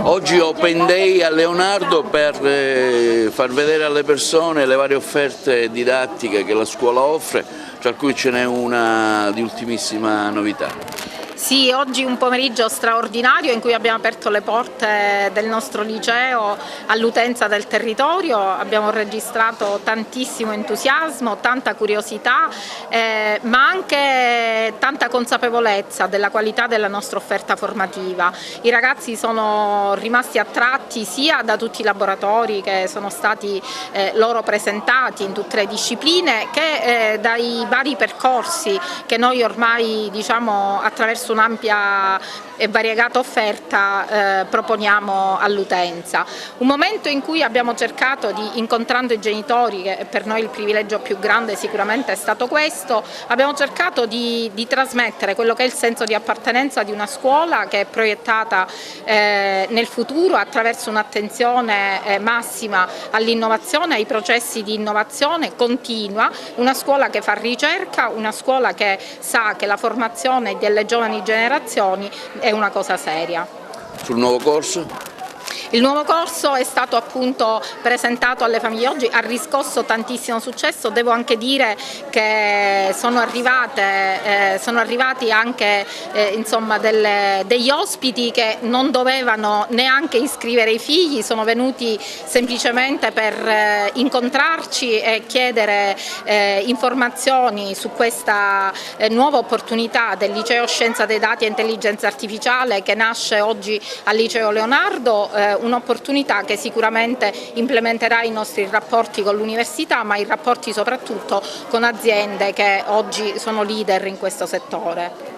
Oggi Open Day a Leonardo per far vedere alle persone le varie offerte didattiche che la scuola offre, tra cui ce n'è una di ultimissima novità. Sì, oggi un pomeriggio straordinario in cui abbiamo aperto le porte del nostro liceo all'utenza del territorio, abbiamo registrato tantissimo entusiasmo, tanta curiosità, ma anche tanta consapevolezza della qualità della nostra offerta formativa. I ragazzi sono rimasti attratti sia da tutti i laboratori che sono stati loro presentati in tutte le discipline che dai vari percorsi che noi ormai attraverso un'ampia e variegata offerta proponiamo all'utenza. Un momento in cui abbiamo cercato incontrando i genitori, che per noi il privilegio più grande sicuramente è stato questo, abbiamo cercato di trasmettere quello che è il senso di appartenenza di una scuola che è proiettata nel futuro attraverso un'attenzione massima all'innovazione, ai processi di innovazione continua, una scuola che fa ricerca, una scuola che sa che la formazione delle giovani generazioni è una cosa seria. Sul nuovo corso? Il nuovo corso è stato appunto presentato alle famiglie oggi, ha riscosso tantissimo successo, devo anche dire che sono arrivati anche degli ospiti che non dovevano neanche iscrivere i figli, sono venuti semplicemente per incontrarci e chiedere informazioni su questa nuova opportunità del Liceo Scienza dei Dati e Intelligenza Artificiale che nasce oggi al Liceo Leonardo, un'opportunità che sicuramente implementerà i nostri rapporti con l'università, ma i rapporti soprattutto con aziende che oggi sono leader in questo settore.